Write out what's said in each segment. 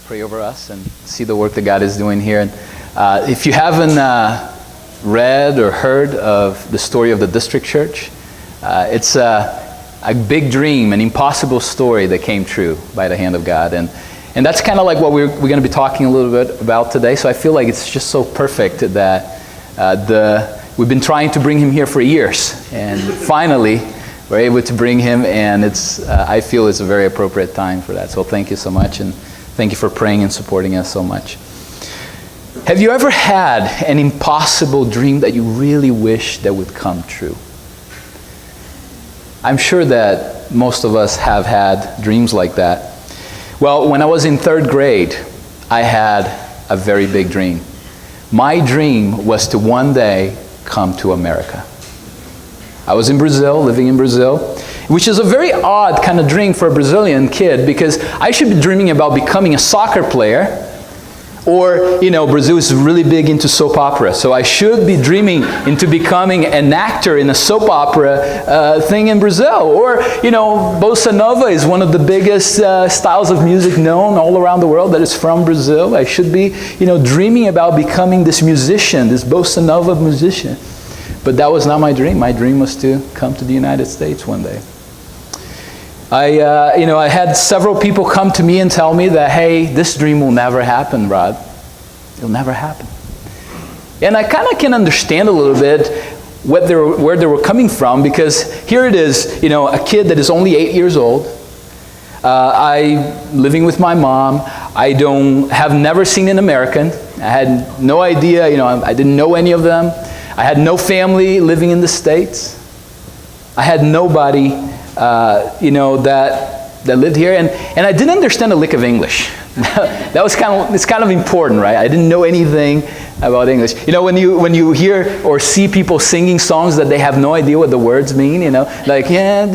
pray over us and see the work that God is doing here. And if you haven't read or heard of the story of the district church, it's a big dream, an impossible story that came true by the hand of God. And that's kind of like what we're going to be talking a little bit about today. So I feel like it's just so perfect that we've been trying to bring him here for years. And finally, we're able to bring him, and I feel it's a very appropriate time for that. So thank you so much, and thank you for praying and supporting us so much. Have you ever had an impossible dream that you really wish that would come true? I'm sure that most of us have had dreams like that. Well, when I was in 3rd grade, I had a very big dream. My dream was to one day come to America. I was in Brazil, living in Brazil, which is a very odd kind of dream for a Brazilian kid, because I should be dreaming about becoming a soccer player, or, Brazil is really big into soap opera, so I should be dreaming into becoming an actor in a soap opera thing in Brazil. Or, bossa nova is one of the biggest styles of music known all around the world that is from Brazil. I should be, dreaming about becoming this musician, this bossa nova musician. But that was not my dream. My dream was to come to the United States one day. I had several people come to me and tell me that, hey, this dream will never happen, Rod. It'll never happen. And I kind of can understand a little bit where they were coming from, because here it is, a kid that is only 8 years old. I'm living with my mom. I have never seen an American. I had no idea, I didn't know any of them. I had no family living in the States. I had nobody, that lived here, and I didn't understand a lick of English. That was it's kind of important, right? I didn't know anything about English. When you hear or see people singing songs that they have no idea what the words mean, like that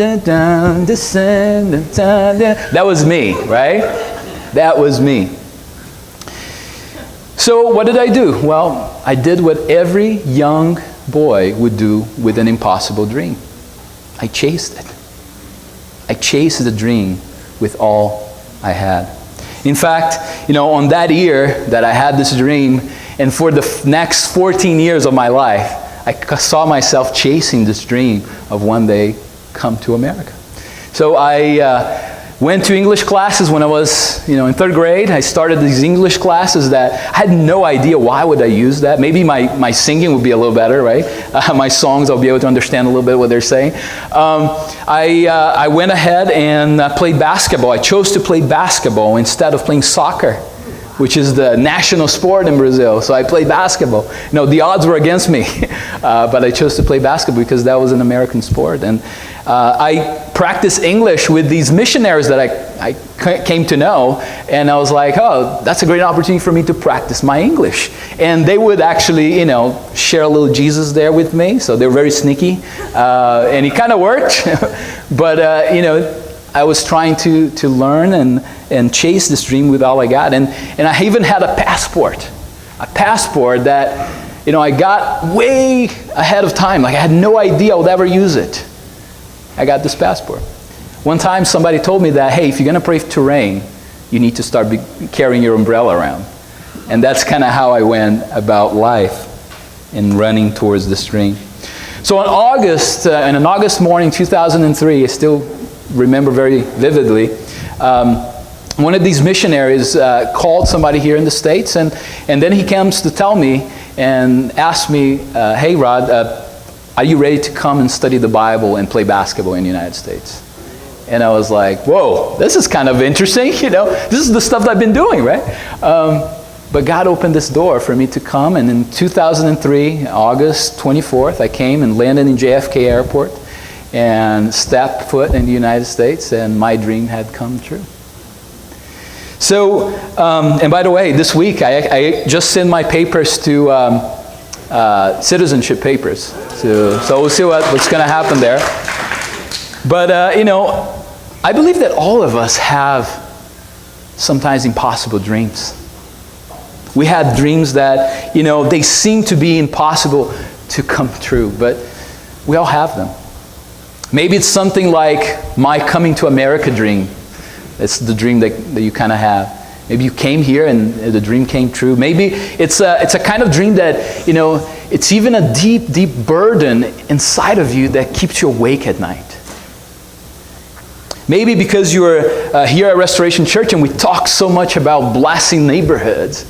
was me, right? That was me. So what did I do? Well, I did what every young boy would do with an impossible dream. I chased it. I chased the dream with all I had. In fact, on that year that I had this dream, and for the next 14 years of my life, I saw myself chasing this dream of one day come to America. So I went to English classes when I was, in 3rd grade. I started these English classes that I had no idea why would I use that. Maybe my singing would be a little better, right? My songs, I'll be able to understand a little bit what they're saying. I went ahead and played basketball. I chose to play basketball instead of playing soccer, which is the national sport in Brazil. So I played basketball. The odds were against me, but I chose to play basketball because that was an American sport. And I practiced English with these missionaries that I came to know, and I was like, oh, that's a great opportunity for me to practice my English. And they would actually, share a little Jesus there with me, so they were very sneaky, and it kind of worked. But, I was trying to learn and chase this dream with all I got. And I even had a passport that, I got way ahead of time. Like, I had no idea I would ever use it. I got this passport. One time somebody told me that, hey, if you're going to pray to rain, you need to start carrying your umbrella around. And that's kind of how I went about life in running towards this dream. So in an August morning, 2003, I still remember very vividly, one of these missionaries called somebody here in the States, and then he comes to tell me and asked me, hey, Rod, are you ready to come and study the Bible and play basketball in the United States? And I was like, whoa, this is kind of interesting, This is the stuff that I've been doing, right? But God opened this door for me to come, and in 2003, August 24th, I came and landed in JFK Airport and stepped foot in the United States, and my dream had come true. So, and by the way, this week, I just sent my papers to citizenship papers. So we'll see what's going to happen there. But, I believe that all of us have sometimes impossible dreams. We have dreams that, they seem to be impossible to come true, but we all have them. Maybe it's something like my coming to America dream. It's the dream that you kind of have. Maybe you came here and the dream came true. Maybe it's a kind of dream that, it's even a deep, deep burden inside of you that keeps you awake at night. Maybe because you're here at Restoration Church and we talk so much about blessing neighborhoods,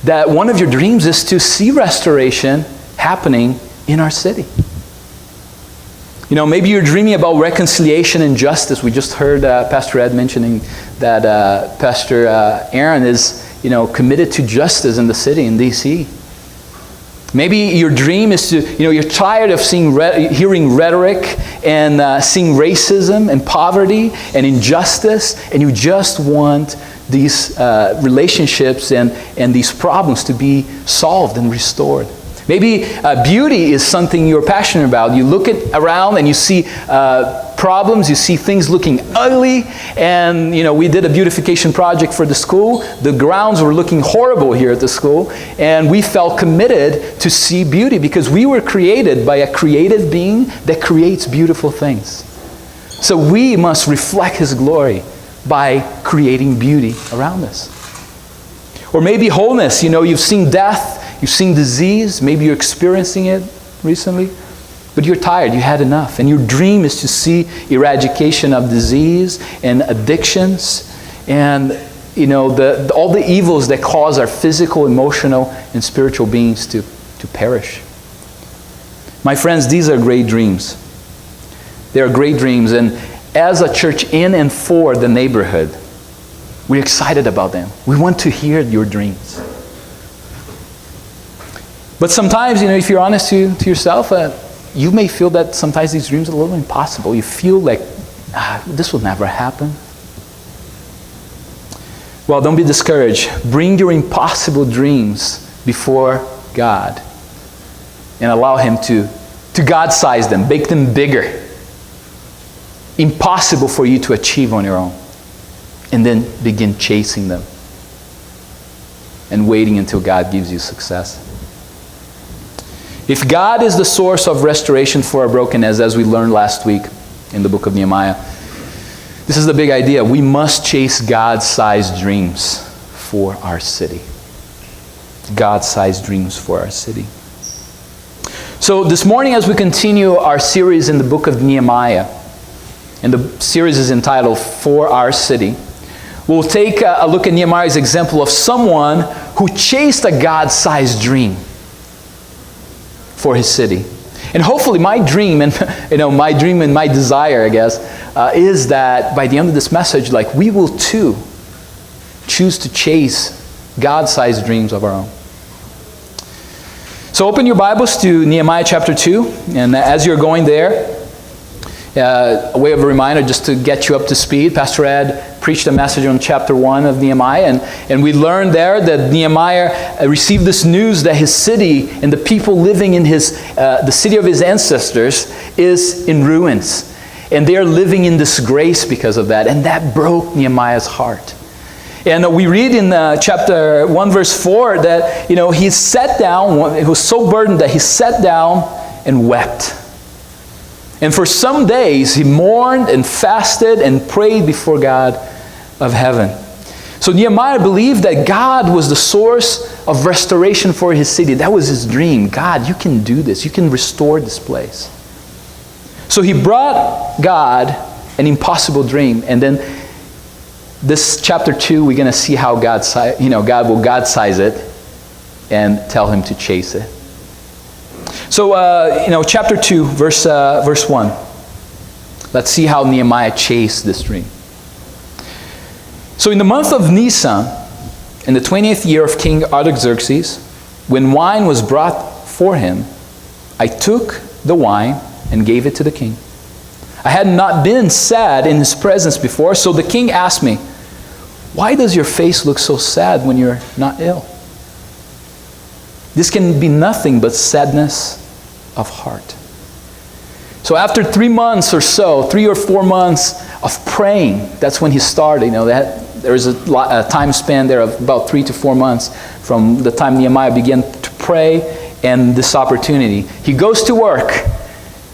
that one of your dreams is to see restoration happening in our city. Maybe you're dreaming about reconciliation and justice. We just heard Pastor Ed mentioning that Pastor Aaron is, committed to justice in the city, in D.C. Maybe your dream is to, you're tired of hearing rhetoric and seeing racism and poverty and injustice, and you just want these relationships and these problems to be solved and restored. Maybe beauty is something you're passionate about. You look around and you see problems, you see things looking ugly, and we did a beautification project for the school. The grounds were looking horrible here at the school, and we felt committed to see beauty because we were created by a creative being that creates beautiful things. So we must reflect His glory by creating beauty around us. Or maybe wholeness. You've seen death. You've seen disease, maybe you're experiencing it recently, but you're tired, you had enough. And your dream is to see eradication of disease and addictions and all the evils that cause our physical, emotional, and spiritual beings to perish. My friends, these are great dreams. They are great dreams, and as a church in and for the neighborhood, we're excited about them. We want to hear your dreams. But sometimes, if you're honest to yourself, you may feel that sometimes these dreams are a little impossible. You feel like, this will never happen. Well, don't be discouraged. Bring your impossible dreams before God and allow Him to God-size them, make them bigger. Impossible for you to achieve on your own. And then begin chasing them and waiting until God gives you success. If God is the source of restoration for our brokenness, as we learned last week in the book of Nehemiah, this is the big idea. We must chase God-sized dreams for our city. God-sized dreams for our city. So this morning, as we continue our series in the book of Nehemiah, and the series is entitled For Our City, we'll take a look at Nehemiah's example of someone who chased a God-sized dream for his city. And hopefully my dream and my desire, I guess, is that by the end of this message, we will too choose to chase God-sized dreams of our own. So open your Bibles to Nehemiah chapter 2, and as you're going there, a way of a reminder just to get you up to speed, Pastor Ed preached a message on chapter 1 of Nehemiah, and we learned there that Nehemiah received this news that his city and the people living in the city of his ancestors is in ruins. And they are living in disgrace because of that, and that broke Nehemiah's heart. And we read in chapter 1 verse 4 that he sat down, he was so burdened that he sat down and wept. And for some days, he mourned and fasted and prayed before God of heaven. So Nehemiah believed that God was the source of restoration for his city. That was his dream. God, you can do this. You can restore this place. So he brought God an impossible dream. And then this chapter 2, we're going to see how God will God-size it and tell him to chase it. So, chapter 2, verse 1. Let's see how Nehemiah chased this dream. So in the month of Nisan, in the 20th year of King Artaxerxes, when wine was brought for him, I took the wine and gave it to the king. I had not been sad in his presence before, so the king asked me, "Why does your face look so sad when you're not ill?" This can be nothing but sadness of heart. So after 3 months or so, 3 or 4 months of praying, that's when he started. There is a time span there of about 3 to 4 months from the time Nehemiah began to pray and this opportunity. He goes to work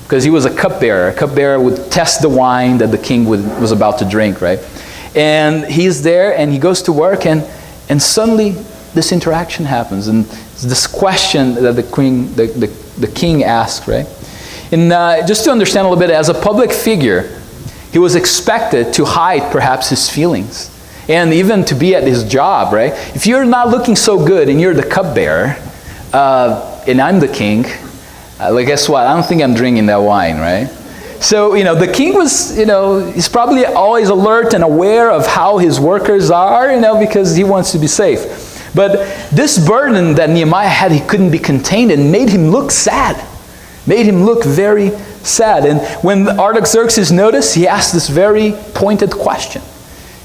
because he was a cupbearer. A cupbearer would test the wine that the king was about to drink, right? And he's there and he goes to work and And suddenly, this interaction happens, and this question that the king asked, right? And just to understand a little bit, as a public figure, he was expected to hide perhaps his feelings, and even to be at his job, right? If you're not looking so good and you're the cupbearer, and I'm the king, like guess what? I don't think I'm drinking that wine, right? So, the king was, he's probably always alert and aware of how his workers are, because he wants to be safe. But this burden that Nehemiah had, he couldn't be contained, and made him look sad. Made him look very sad. And when Artaxerxes noticed, he asked this very pointed question.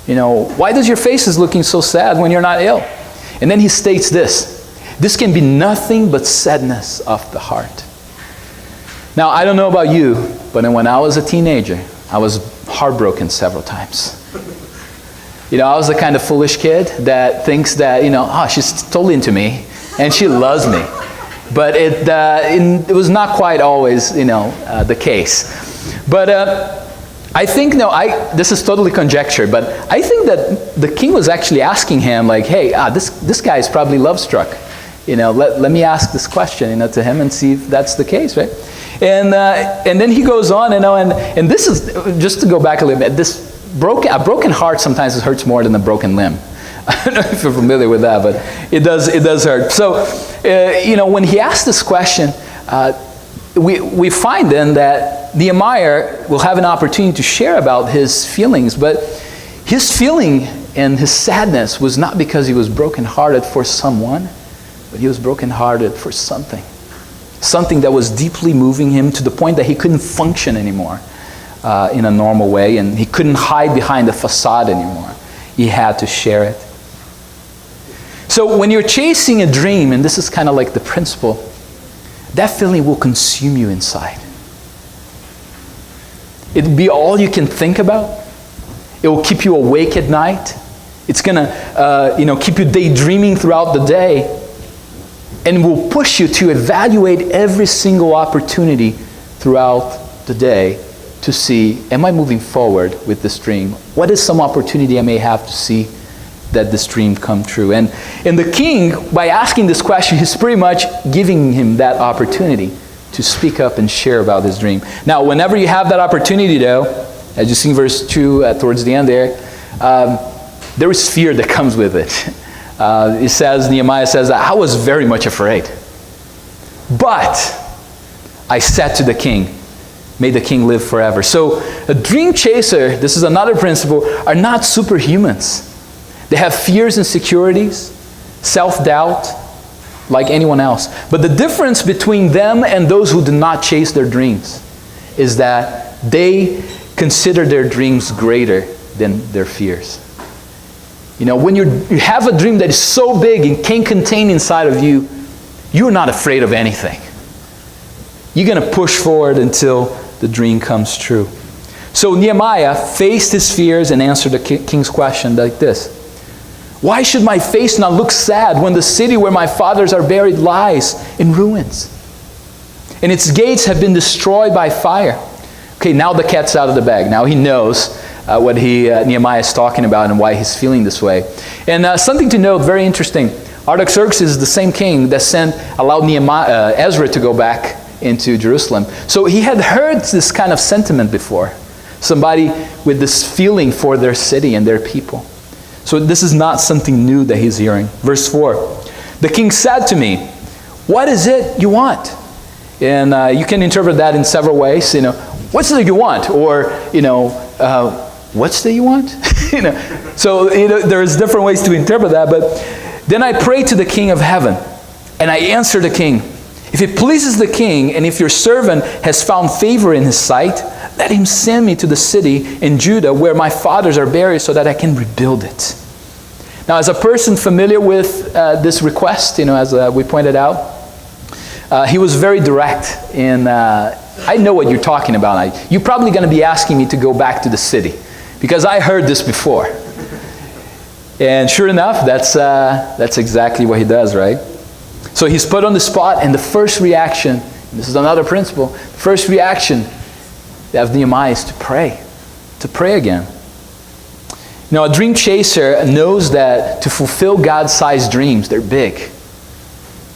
Why does your face is looking so sad when you're not ill? And then he states this can be nothing but sadness of the heart. Now, I don't know about you, but when I was a teenager, I was heartbroken several times. I was the kind of foolish kid that thinks that, she's totally into me, and she loves me. But it was not quite always, the case. But I think, this is totally conjecture, but I think that the king was actually asking him, like, hey, this guy is probably love struck. Let me ask this question, to him and see if that's the case, right? And then he goes on, and this is, just to go back a little bit, a broken heart sometimes hurts more than a broken limb. I don't know if you're familiar with that, but it does hurt. So, when he asked this question, we find then that Nehemiah will have an opportunity to share about his feelings, but his feeling and his sadness was not because he was brokenhearted for someone, but he was brokenhearted for something. Something that was deeply moving him to the point that he couldn't function anymore in a normal way, and he couldn't hide behind the facade anymore. He had to share it. So when you're chasing a dream, and this is kind of like the principle, that feeling will consume you inside. It'll be all you can think about. It will keep you awake at night. It's going to keep you daydreaming throughout the day, and will push you to evaluate every single opportunity throughout the day to see, am I moving forward with this dream? What is some opportunity I may have to see that this dream come true? And the king, by asking this question, he's pretty much giving him that opportunity to speak up and share about his dream. Now, whenever you have that opportunity, though, as you see in verse 2 towards the end there is fear that comes with it. Nehemiah says, I was very much afraid. But I said to the king, may the king live forever. So a dream chaser, this is another principle, are not superhumans. They have fears, insecurities, self-doubt, like anyone else. But the difference between them and those who do not chase their dreams is that they consider their dreams greater than their fears. When you have a dream that is so big and can't contain inside of you, you're not afraid of anything. You're going to push forward until the dream comes true. So Nehemiah faced his fears and answered the king's question like this. Why should my face not look sad when the city where my fathers are buried lies in ruins, and its gates have been destroyed by fire? Okay, now the cat's out of the bag. Now he knows what Nehemiah is talking about and why he's feeling this way. And something to note, very interesting. Artaxerxes is the same king that allowed Ezra to go back into Jerusalem. So he had heard this kind of sentiment before. Somebody with this feeling for their city and their people. So this is not something new that he's hearing. Verse 4. The king said to me, what is it you want? And you can interpret that in several ways. What's it you want? Or, what's that you want? So there's different ways to interpret that. But then I prayed to the King of heaven, and I answered the king, if it pleases the king, and if your servant has found favor in his sight, let him send me to the city in Judah where my fathers are buried so that I can rebuild it. Now, as a person familiar with this request, as we pointed out, he was very direct. And I know what you're talking about. You're probably going to be asking me to go back to the city, because I heard this before. And sure enough, that's exactly what he does, right? So he's put on the spot, and the first reaction, this is another principle, the first reaction of Nehemiah is to pray again. A dream chaser knows that to fulfill God-sized dreams, they're big.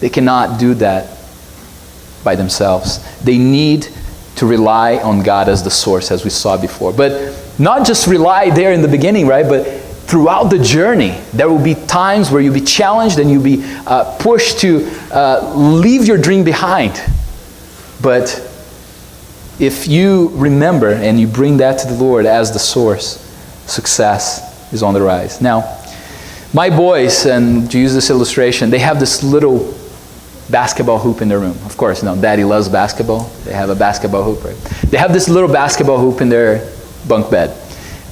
They cannot do that by themselves. They need to rely on God as the source, as we saw before. But not just rely there in the beginning, right? But throughout the journey, there will be times where you'll be challenged and you'll be pushed to leave your dream behind. But if you remember and you bring that to the Lord as the source, success is on the rise. Now, my boys, and to use this illustration, they have this little basketball hoop in their room. Of course, Daddy loves basketball. They have a basketball hoop, right? They have this little basketball hoop in their bunk bed.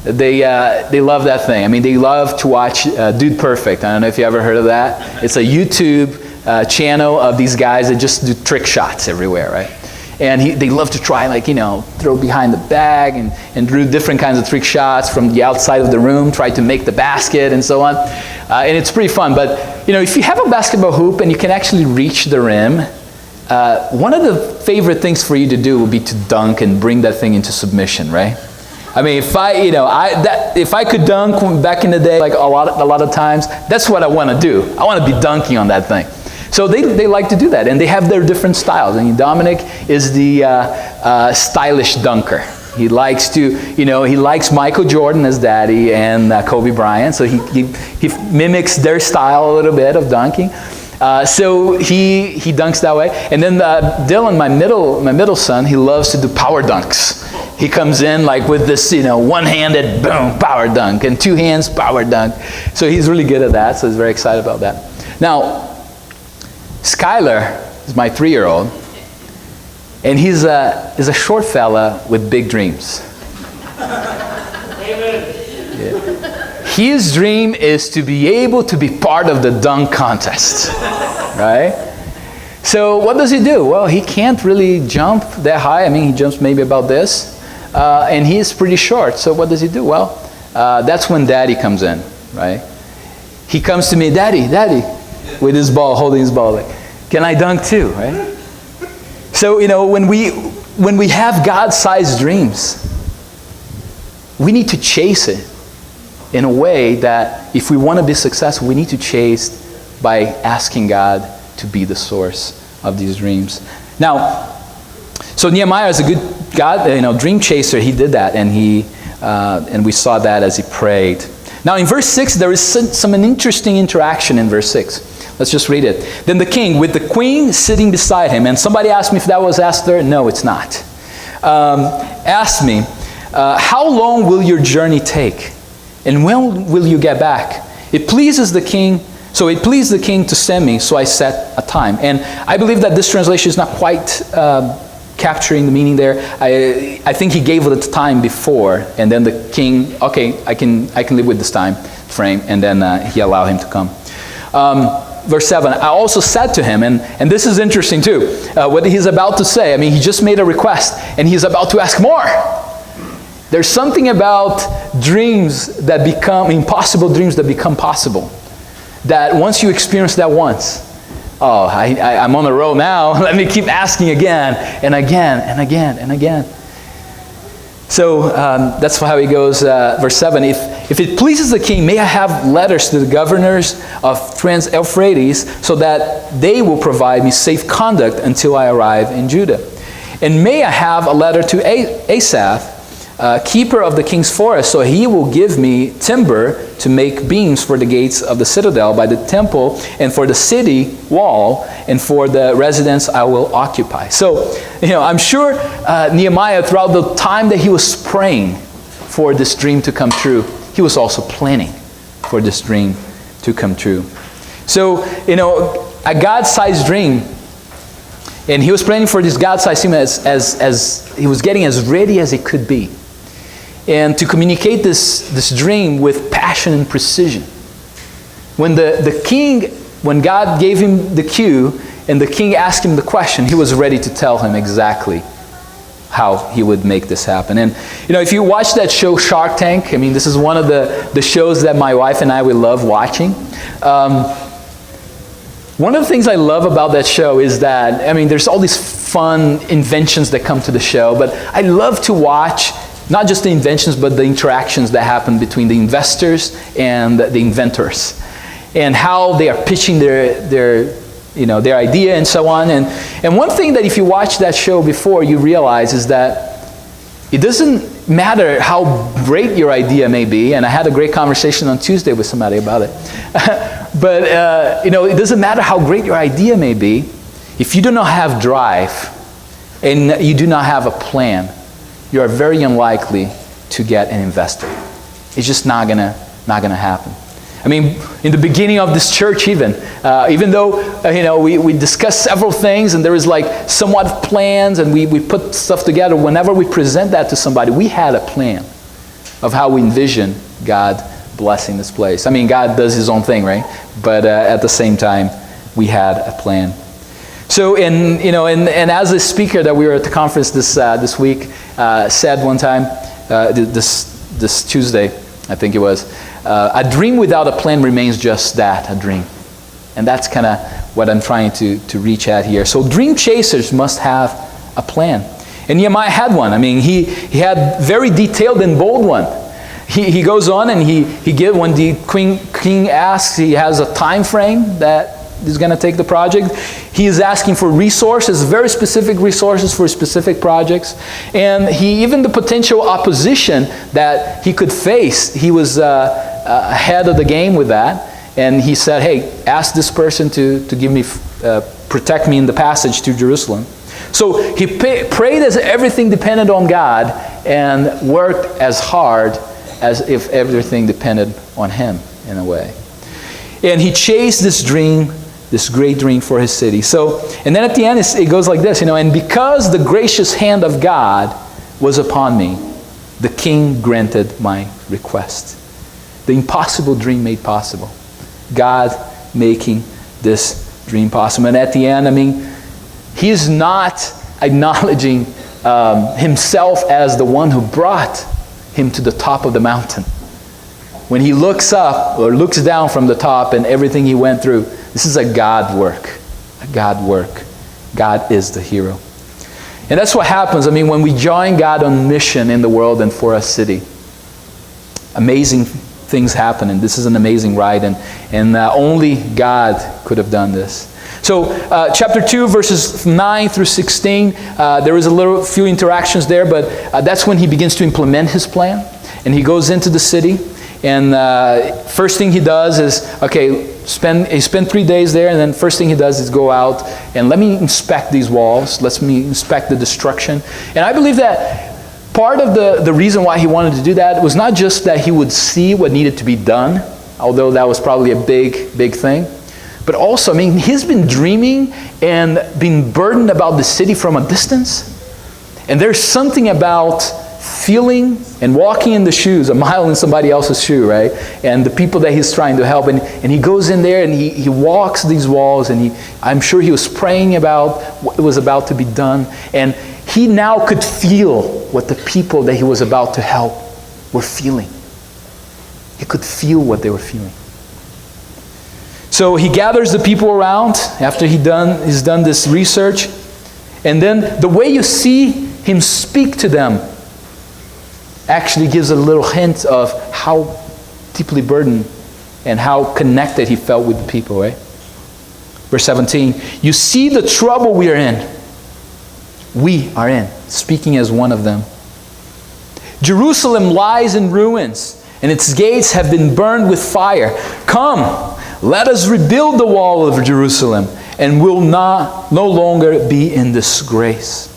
They love that thing. I mean, they love to watch Dude Perfect. I don't know if you ever heard of that. It's a YouTube channel of these guys that just do trick shots everywhere, right? And they love to try, throw behind the bag and do different kinds of trick shots from the outside of the room, try to make the basket and so on. And it's pretty fun. But, if you have a basketball hoop and you can actually reach the rim, one of the favorite things for you to do would be to dunk and bring that thing into submission, right? I mean, if I could dunk back in the day, like a lot of times, that's what I want to do. I want to be dunking on that thing. So they like to do that, and they have their different styles. I mean, Dominic is the stylish dunker. He likes to, he likes Michael Jordan as daddy and Kobe Bryant, so he mimics their style a little bit of dunking. So he dunks that way. And then Dylan, my middle son, he loves to do power dunks. He comes in like with this, one-handed boom power dunk and two hands power dunk. So he's really good at that. So he's very excited about that. Now, Skylar is my 3-year-old, and he's a short fella with big dreams. Amen. Yeah. His dream is to be able to be part of the dunk contest, right? So what does he do? Well, he can't really jump that high. I mean, he jumps maybe about this, and he is pretty short. So what does he do? Well, that's when Daddy comes in, right? He comes to me, Daddy, with his ball, holding his ball, like, can I dunk too, right? So, when we have God-sized dreams, we need to chase it in a way that if we want to be successful, we need to chase by asking God to be the source of these dreams. Now, so Nehemiah is a good dream chaser. He did that, and we saw that as he prayed. Now, in verse 6, there is an interesting interaction in verse 6. Let's just read it. Then the king, with the queen sitting beside him, and somebody asked me if that was Esther. No, it's not. Asked me, how long will your journey take? And when will you get back? It pleases the king. So it pleased the king to send me, so I set a time. And I believe that this translation is not quite capturing the meaning there. I think he gave it a time before, and then the king, okay, I can live with this time frame, and then he allowed him to come. Verse 7, I also said to him, and this is interesting too, what he's about to say. I mean, he just made a request, and he's about to ask more. There's something about dreams that become, impossible dreams that become possible. That once you experience that once, I'm on the road now, let me keep asking again, and again, and again, and again. So that's how he goes, verse 7, if it pleases the king, may I have letters to the governors of Trans-Euphrates so that they will provide me safe conduct until I arrive in Judah. And may I have a letter to Asaph, keeper of the king's forest, so he will give me timber to make beams for the gates of the citadel by the temple and for the city wall and for the residence I will occupy. So, I'm sure Nehemiah, throughout the time that he was praying for this dream to come true, he was also planning for this dream to come true. So, a God-sized dream, and he was planning for this God-sized dream as he was getting as ready as he could be. And to communicate this dream with passion and precision. When the king, when God gave him the cue, and the king asked him the question, he was ready to tell him exactly how he would make this happen. And if you watch that show Shark Tank, I mean, this is one of the shows that my wife and I would love watching. One of the things I love about that show is that, I mean, there's all these fun inventions that come to the show, but I love to watch Not just the inventions, but the interactions that happen between the investors and the inventors, and how they are pitching their idea and so on. And one thing that if you watch that show before, you realize is that it doesn't matter how great your idea may be. And I had a great conversation on Tuesday with somebody about it. But it doesn't matter how great your idea may be. If you do not have drive and you do not have a plan, you are very unlikely to get an investor. It's just not gonna happen. I mean, in the beginning of this church, even though we discussed several things and there was like somewhat of plans and we put stuff together. Whenever we present that to somebody, we had a plan of how we envision God blessing this place. I mean, God does His own thing, right? But at the same time, we had a plan. So, and as a speaker that we were at the conference this week said one time, this Tuesday, I think it was, a dream without a plan remains just that, a dream. And that's kind of what I'm trying to reach at here. So dream chasers must have a plan. And Nehemiah had one. I mean, he had very detailed and bold one. He goes on and when the king asks, he has a time frame that he's going to take the project. He is asking for resources, very specific resources for specific projects. And even the potential opposition that he could face, he was ahead of the game with that. And he said, hey, ask this person to give me, protect me in the passage to Jerusalem. So he prayed as everything depended on God and worked as hard as if everything depended on him in a way. And he chased this dream, this great dream for his city. So, and then at the end it goes like this, and because the gracious hand of God was upon me, the king granted my request. The impossible dream made possible. God making this dream possible. And at the end, he is not acknowledging himself as the one who brought him to the top of the mountain. When he looks up or looks down from the top and everything he went through, this is a God work. A God work. God is the hero. And that's what happens, when we join God on mission in the world and for a city. Amazing things happen, and this is an amazing ride, and only God could have done this. So, chapter 2, verses 9 through 16, there is a few interactions there, but that's when he begins to implement his plan. And he goes into the city, and first thing he does is, he spent 3 days there, and then first thing he does is go out and let me inspect these walls. Let me inspect the destruction. And I believe that part of the reason why he wanted to do that was not just that he would see what needed to be done, although that was probably a big thing, but also, he's been dreaming and been burdened about the city from a distance. And there's something about feeling and walking in the shoes, a mile in somebody else's shoe, right? And the people that he's trying to help. And he goes in there and he walks these walls, and I'm sure he was praying about what was about to be done. And he now could feel what the people that he was about to help were feeling. He could feel what they were feeling. So he gathers the people around after he's done this research. And then the way you see him speak to them actually gives a little hint of how deeply burdened and how connected he felt with the people, right? Verse 17, you see the trouble we are in. We are in, speaking as one of them. Jerusalem lies in ruins, and its gates have been burned with fire. Come, let us rebuild the wall of Jerusalem, and will no longer be in disgrace.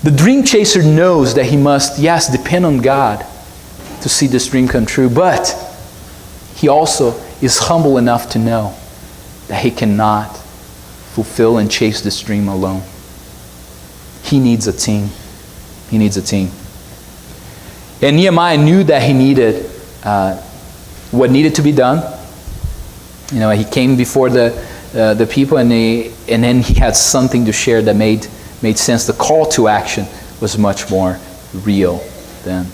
The dream chaser knows that he must, yes, depend on God to see this dream come true, but he also is humble enough to know that he cannot fulfill and chase this dream alone. He needs a team. He needs a team. And Nehemiah knew that he needed what needed to be done. He came before the people, and then he had something to share that made sense. The call to action was much more real then.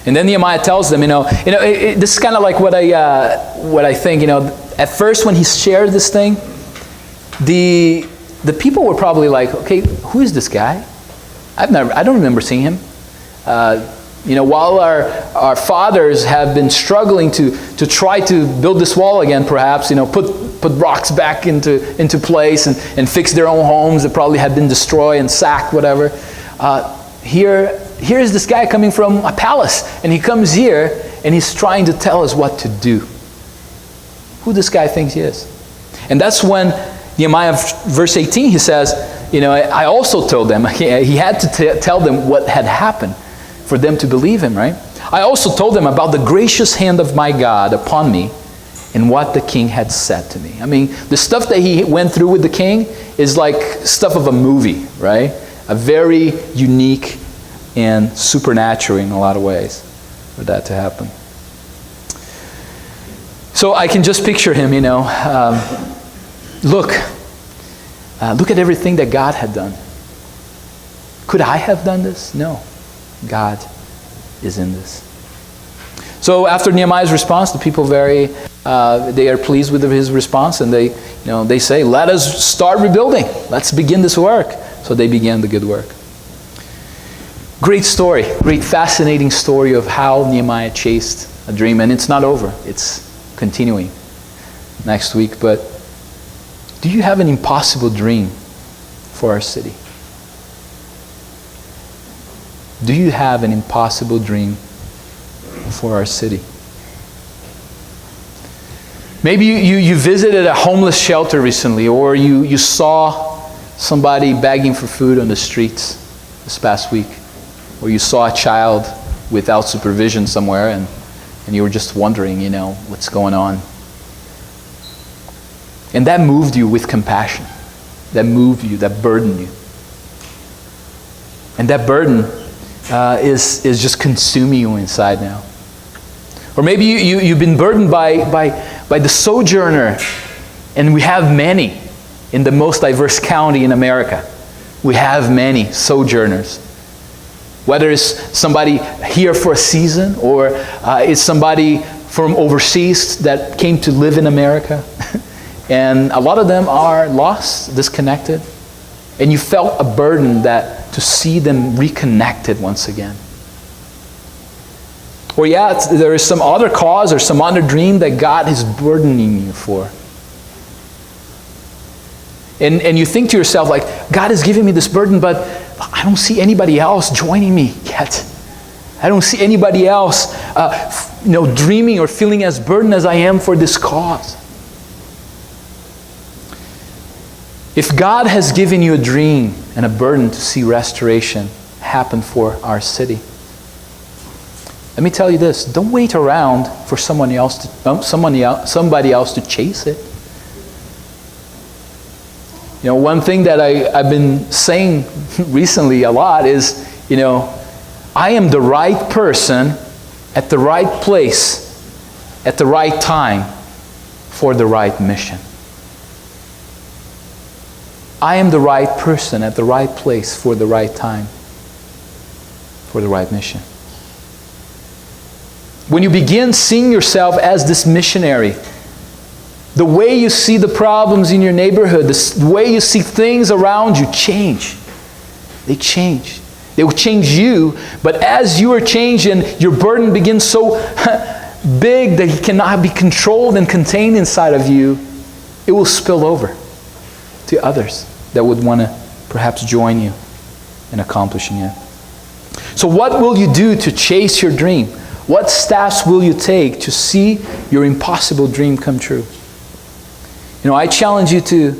And then Nehemiah tells them, this is kind of like what I think. At first when he shared this thing, the people were probably like, okay, who is this guy? I don't remember seeing him. While our fathers have been struggling to try to build this wall again, perhaps, put rocks back into place and fix their own homes that probably had been destroyed and sacked, whatever. Here's this guy coming from a palace, and he comes here and he's trying to tell us what to do. Who this guy thinks he is. And that's when Nehemiah, verse 18, he says, I also told them, he had to tell them what had happened for them to believe him, right? I also told them about the gracious hand of my God upon me and what the king had said to me. I mean, the stuff that he went through with the king is like stuff of a movie, right? A very unique and supernatural in a lot of ways for that to happen. So I can just picture him, look at everything that God had done. Could I have done this? No. God is in this. So after Nehemiah's response, the people they are pleased with his response, and they say, let us start rebuilding. Let's begin this work. So they began the good work. Great story, great fascinating story of how Nehemiah chased a dream, and it's not over. It's continuing next week. But do you have an impossible dream for our city? Do you have an impossible dream for our city? Maybe you visited a homeless shelter recently, or you saw somebody begging for food on the streets this past week, or you saw a child without supervision somewhere, and you were just wondering, what's going on. And that moved you with compassion. That moved you, that burdened you. And that burden is just consuming you inside now. Or maybe you've been burdened by the sojourner, and we have many in the most diverse county in America. We have many sojourners. Whether it's somebody here for a season, or it's somebody from overseas that came to live in America. And a lot of them are lost, disconnected. And you felt a burden to see them reconnected once again. Or there is some other cause or some other dream that God is burdening you for. And you think to yourself, like, God is giving me this burden, but I don't see anybody else joining me yet. I don't see anybody else dreaming or feeling as burdened as I am for this cause. If God has given you a dream and a burden to see restoration happen for our city, let me tell you this: don't wait around for somebody else to chase it. One thing that I've been saying recently a lot is, I am the right person at the right place at the right time for the right mission. I am the right person at the right place for the right time for the right mission. When you begin seeing yourself as this missionary, the way you see the problems in your neighborhood, the way you see things around you change. They change. They will change you, but as you are changing, your burden begins so big that it cannot be controlled and contained inside of you. It will spill over to others that would want to perhaps join you in accomplishing it. So what will you do to chase your dream? What steps will you take to see your impossible dream come true? I challenge you to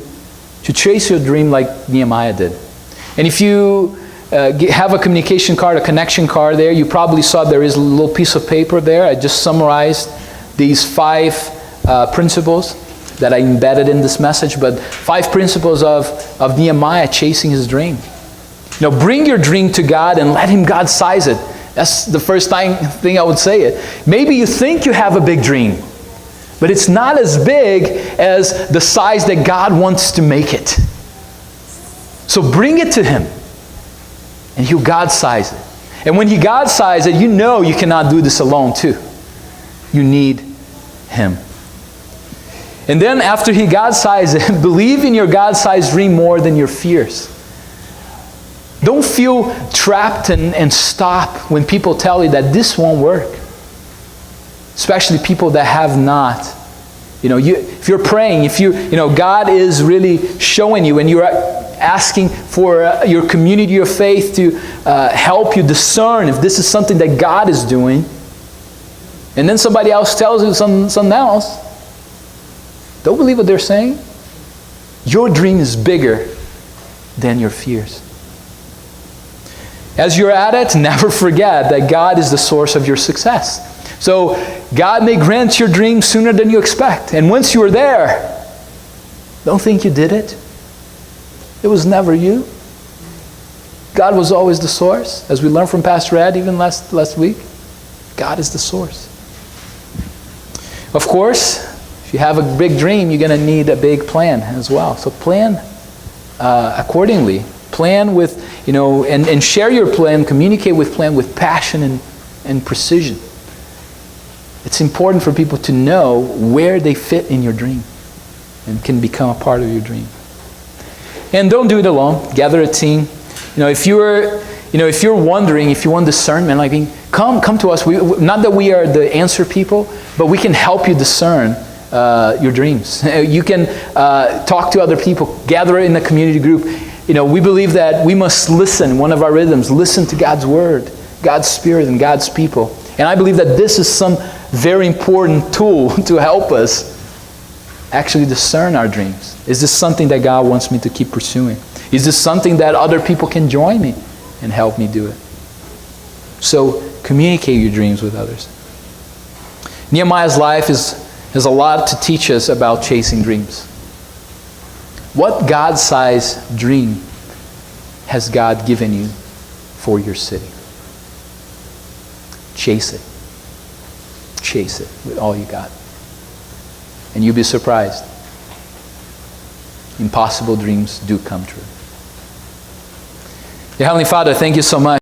chase your dream like Nehemiah did. And if you have a communication card, a connection card there, you probably saw there is a little piece of paper there. I just summarized these 5 principles that I embedded in this message, but 5 principles of Nehemiah chasing his dream. Bring your dream to God and let Him God size it. That's the first thing I would say it. Maybe you think you have a big dream, but it's not as big as the size that God wants to make it. So bring it to Him, and He'll God size it. And when He God size it, you cannot do this alone too. You need Him. And then after He God sized it, believe in your God-sized dream more than your fears. Don't feel trapped and stop when people tell you that this won't work. Especially people that have not. If you're praying, if God is really showing you and you're asking for your community of faith to help you discern if this is something that God is doing, and then somebody else tells you something else, don't believe what they're saying. Your dream is bigger than your fears. As you're at it, never forget that God is the source of your success. So God may grant your dream sooner than you expect. And once you are there, don't think you did it. It was never you. God was always the source. As we learned from Pastor Ed even last week, God is the source. Of course, if you have a big dream, you're going to need a big plan as well. So plan accordingly. Plan with, and share your plan, communicate with plan with passion and precision. It's important for people to know where they fit in your dream and can become a part of your dream. And don't do it alone. Gather a team. If you're wondering, if you want discernment, come to us. Not that we are the answer people, but we can help you discern your dreams. You can talk to other people. Gather in a community group. We believe that we must listen. One of our rhythms, listen to God's Word, God's Spirit, and God's people. And I believe that this is some very important tool to help us actually discern our dreams. Is this something that God wants me to keep pursuing? Is this something that other people can join me and help me do it? So communicate your dreams with others. Nehemiah's life has a lot to teach us about chasing dreams. What God-sized dream has God given you for your city? Chase it. Chase it with all you got. And you'll be surprised. Impossible dreams do come true. Dear Heavenly Father, thank you so much.